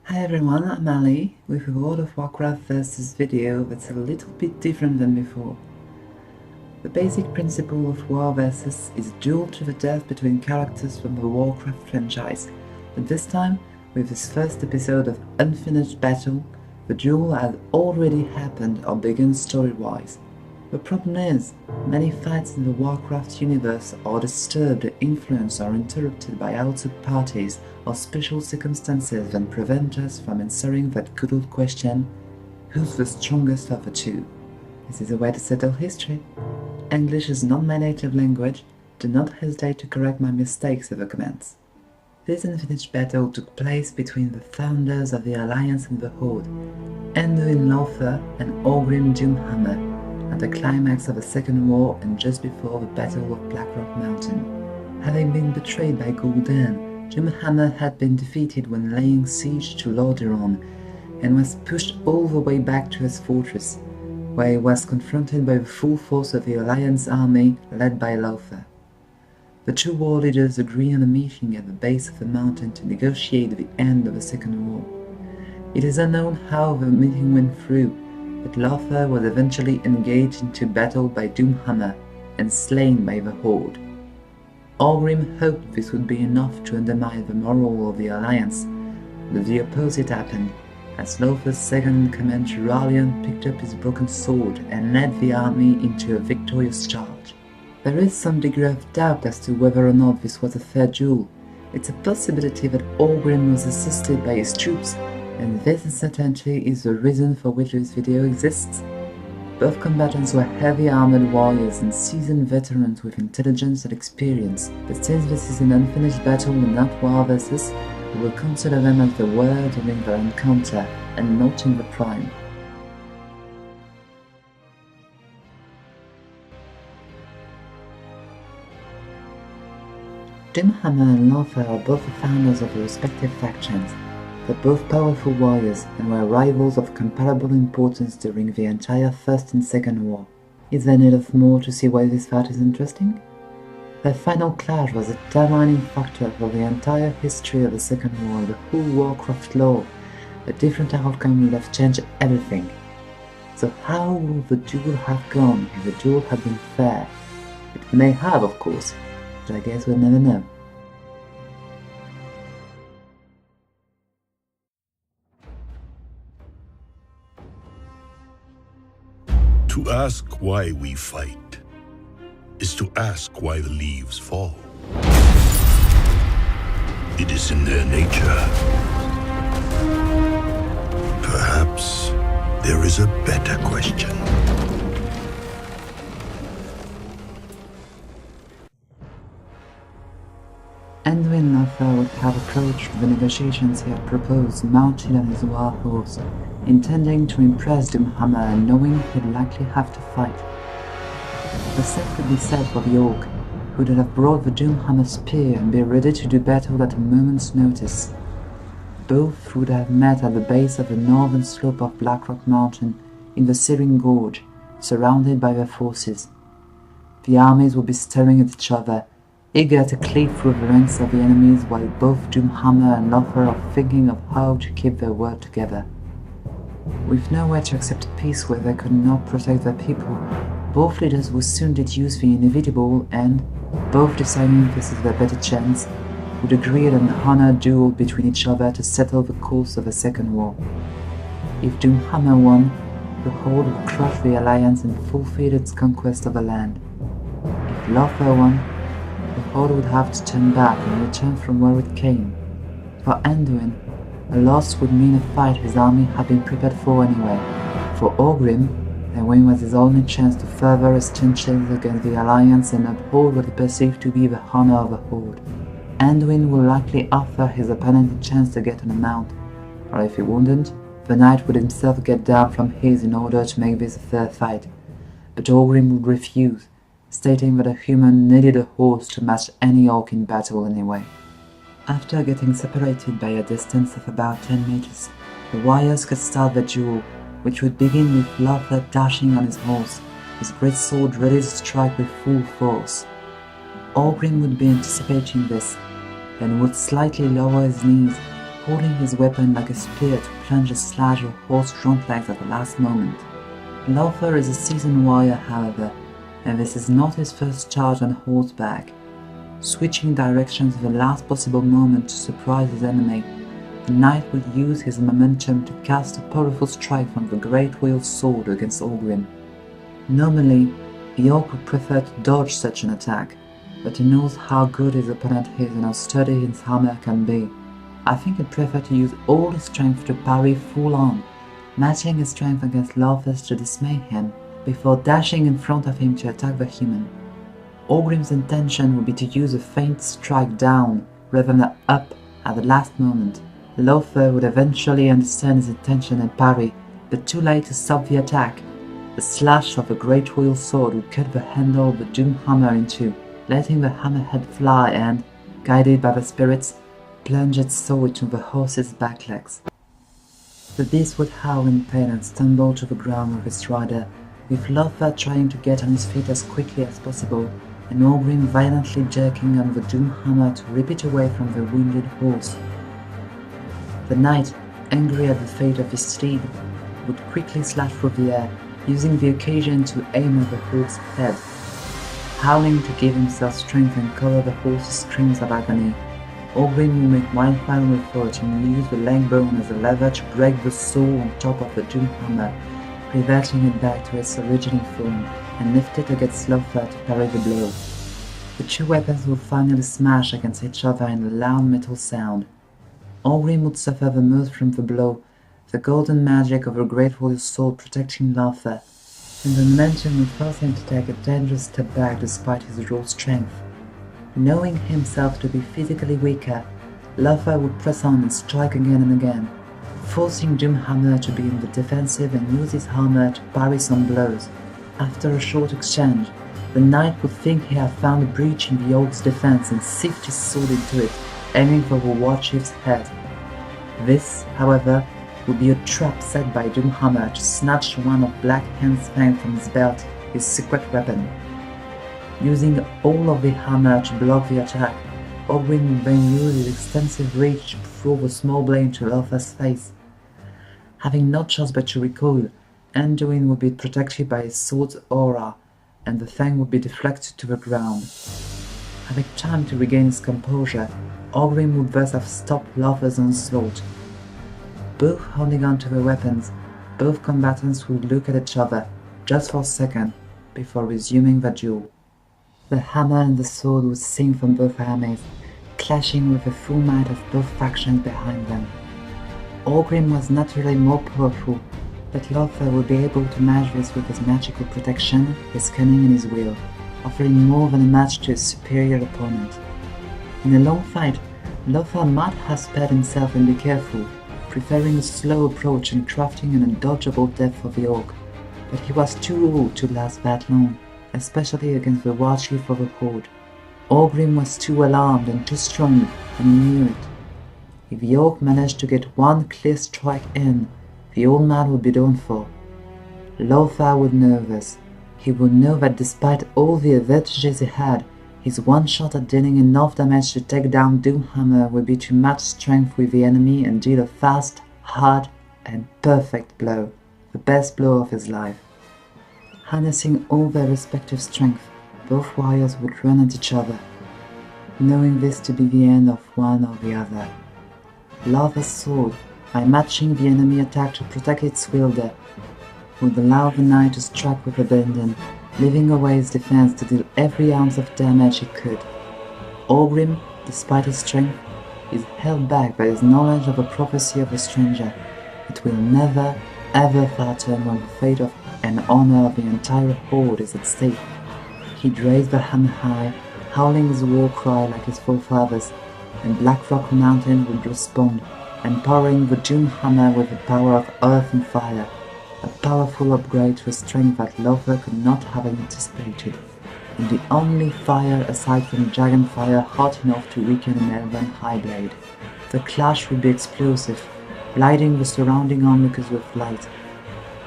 Hi everyone, I'm Ali, with a World of Warcraft versus video that's a little bit different than before. The basic principle of War versus is a duel to the death between characters from the Warcraft franchise, but this time, with this first episode of Unfinished Battle, the duel has already happened or begun story-wise. The problem is, many fights in the Warcraft universe are disturbed, influenced or interrupted by outside parties or special circumstances that prevent us from answering that good old question, who's the strongest of the two? This is a way to settle history. English is not my native language, do not hesitate to correct my mistakes in the comments. This unfinished battle took place between the founders of the Alliance and the Horde, Anduin Lothar and Orgrim Doomhammer, at the climax of the Second War and just before the Battle of Blackrock Mountain. Having been betrayed by Gul'dan, Doomhammer had been defeated when laying siege to Lordaeron and was pushed all the way back to his fortress, where he was confronted by the full force of the Alliance army led by Lothar. The two war leaders agreed on a meeting at the base of the mountain to negotiate the end of the Second War. It is unknown how the meeting went through, but Lothar was eventually engaged into battle by Doomhammer and slain by the Horde. Orgrim hoped this would be enough to undermine the morale of the Alliance, but the opposite happened, as Lothar's second-in-command Turalion picked up his broken sword and led the army into a victorious charge. There is some degree of doubt as to whether or not this was a fair duel. It's a possibility that Orgrim was assisted by his troops, and this uncertainty is the reason for which this video exists. Both combatants were heavy armored warriors and seasoned veterans with intelligence and experience, but since this is an unfinished battle and not war versus, we will consider them as they were during their encounter and not in the prime. Doomhammer and Lothar are both the founders of the respective factions. They're both powerful warriors and were rivals of comparable importance during the entire First and Second War. Is there need of more to see why this fight is interesting? Their final clash was a determining factor for the entire history of the Second War and the whole Warcraft lore. A different outcome would have changed everything. So how would the duel have gone if the duel had been fair? It may have, of course, but I guess we'll never know. To ask why we fight is to ask why the leaves fall. It is in their nature. Perhaps there is a better question. Anduin Lothar would have approached the negotiations he had proposed mounted on his war horse, intending to impress Doomhammer and knowing he'd likely have to fight. The same could be said for the Orc, who would have brought the Doomhammer spear and be ready to do battle at a moment's notice. Both would have met at the base of the northern slope of Blackrock Mountain in the Searing Gorge, surrounded by their forces. The armies would be staring at each other, eager to cleave through the ranks of the enemies while both Doomhammer and Lothar are thinking of how to keep their word together. With no way to accept peace where they could not protect their people, both leaders would soon deduce the inevitable and, both deciding this is their better chance, would agree on an honored duel between each other to settle the course of the Second War. If Doomhammer won, the Horde would crush the Alliance and fulfill its conquest of the land. If Lothar won, the Horde would have to turn back and return from where it came. For Anduin, a loss would mean a fight his army had been prepared for anyway. For Orgrim, a win was his only chance to further his tensions against the Alliance and uphold what he perceived to be the honor of the Horde. Anduin would likely offer his opponent a chance to get on a mount, or if he wouldn't, the knight would himself get down from his in order to make this a fair fight. But Orgrim would refuse, stating that a human needed a horse to match any orc in battle anyway. After getting separated by a distance of about 10 meters, the warriors could start the duel, which would begin with Lothar dashing on his horse, his great sword ready to strike with full force. Orgrim would be anticipating this, and would slightly lower his knees, holding his weapon like a spear to plunge a slash or horse front legs at the last moment. Lothar is a seasoned warrior, however, and this is not his first charge on horseback. Switching directions at the last possible moment to surprise his enemy, the knight will use his momentum to cast a powerful strike from the Great Wheel Sword against Orgrim. Normally, the orc would prefer to dodge such an attack, but he knows how good his opponent is and how sturdy his hammer can be. I think he'd prefer to use all his strength to parry full on, matching his strength against Lothar's to dismay him, before dashing in front of him to attack the human. Orgrim's intention would be to use a feint strike down rather than up at the last moment. Lothar would eventually understand his intention and parry, but too late to stop the attack. The slash of the Great Wheel Sword would cut the handle of the Doomhammer in two, letting the hammerhead fly and, guided by the spirits, plunge its sword into the horse's back legs. The beast would howl in pain and stumble to the ground with its rider, with Lothar trying to get on his feet as quickly as possible, and Orgrim violently jerking on the Doomhammer to rip it away from the wounded horse. The knight, angry at the fate of his steed, would quickly slash through the air, using the occasion to aim at the horse's head. Howling to give himself strength and cover the horse's screams of agony, Orgrim will make one final effort and use the leg bone as a lever to break the saw on top of the Doomhammer, reverting it back to its original form, and lift it against Lothar to parry the blow. The two weapons will finally smash against each other in a loud metal sound. Orgrim would suffer the most from the blow, the golden magic of a Great Wheel Sword protecting Lothar, and the momentum would force him to take a dangerous step back despite his raw strength. Knowing himself to be physically weaker, Lothar would press on and strike again and again, forcing Doomhammer to be in the defensive and use his hammer to parry some blows. After a short exchange, the knight would think he had found a breach in the orc's defense and sift his sword into it, aiming for the war chief's head. This, however, would be a trap set by Doomhammer to snatch one of Black Hand's fangs from his belt, his secret weapon. Using all of the hammer to block the attack, Orgrim would then use his extensive reach to throw the small blade into Lothar's face. Having no choice but to recoil, Anduin would be protected by his sword's aura, and the fang would be deflected to the ground. Having time to regain his composure, Orgrim would thus have stopped Lothar's onslaught. Both holding on to their weapons, both combatants would look at each other, just for a second, before resuming the duel. The hammer and the sword would sing from both armies, clashing with the full might of both factions behind them. Orgrim was naturally more powerful, but Lothar would be able to match this with his magical protection, his cunning and his will, offering more than a match to his superior opponent. In a long fight, Lothar might have spared himself and be careful, preferring a slow approach and crafting an undodgeable death for the orc, but he was too old to last that long, especially against the war chief of the Horde. Orgrim was too alarmed and too strong, and he knew it. If the orc managed to get one clear strike in, the old man would be done for. Lothar would know this. He would know that despite all the advantages he had, his one shot at dealing enough damage to take down Doomhammer would be to match strength with the enemy and deal a fast, hard, and perfect blow, the best blow of his life. Harnessing all their respective strength, both warriors would run at each other, knowing this to be the end of one or the other. Lothar's sword, by matching the enemy attack to protect its wielder, would allow the knight to strike with abandon, leaving away his defense to deal every ounce of damage he could. Orgrim, despite his strength, is held back by his knowledge of the prophecy of the stranger. It will never, ever falter when the fate of and honor of the entire Horde is at stake. He'd raise the hammer high, howling his war cry like his forefathers, and Blackrock Mountain would respond, empowering the Doomhammer with the power of earth and fire, a powerful upgrade to a strength that Lothar could not have anticipated, and the only fire aside from Dragonfire hot enough to weaken an elven high blade. The clash would be explosive, lighting the surrounding onlookers with light.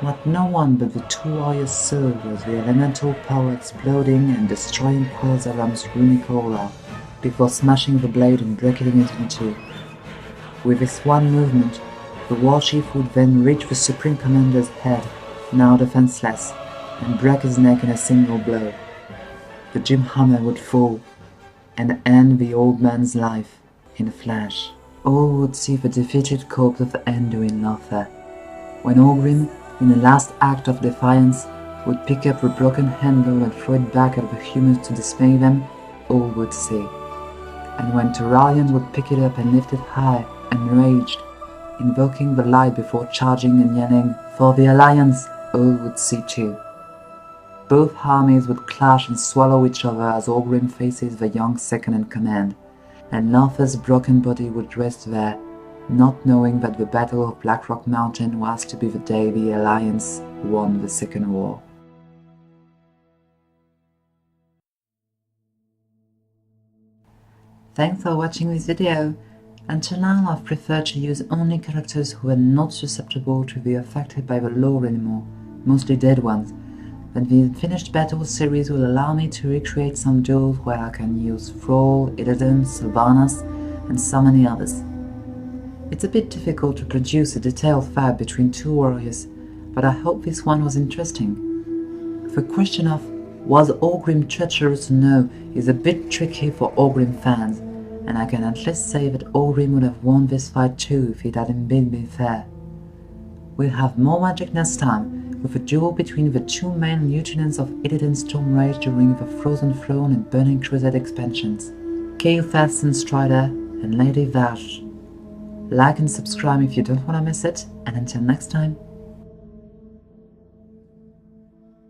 What no one but the two warriors saw was the elemental power exploding and destroying Quasarham's runic aura, before smashing the blade and breaking it in two. With this one movement, the warchief would then reach the Supreme Commander's head, now defenseless, and break his neck in a single blow. The Doomhammer would fall, and end the old man's life in a flash. All would see the defeated corpse of Anduin Lothar, when Orgrim, in a last act of defiance, would pick up the broken handle and throw it back at the humans to dismay them. All would see. And when Turalion would pick it up and lift it high, enraged, invoking the light before charging and yelling, "For the Alliance!" all would see too. Both armies would clash and swallow each other as Orgrim faces the young second-in-command, and Lothar's broken body would rest there, not knowing that the Battle of Blackrock Mountain was to be the day the Alliance won the Second War. Thanks for watching this video. Until now I've preferred to use only characters who are not susceptible to be affected by the lore anymore, mostly dead ones, but the Finished Battle series will allow me to recreate some duels where I can use Thrall, Illidan, Sylvanas, and so many others. It's a bit difficult to produce a detailed fight between two warriors, but I hope this one was interesting. The question of "was Orgrim treacherous or no" is a bit tricky for Orgrim fans, and I can at least say that Orgrim would have won this fight too if it hadn't been fair. We'll have more magic next time, with a duel between the two main lieutenants of Illidan's Storm Rage during the Frozen Throne and Burning Crusade expansions, Kael'thas and Strider and Lady Vash. Like and subscribe if you don't want to miss it, and until next time,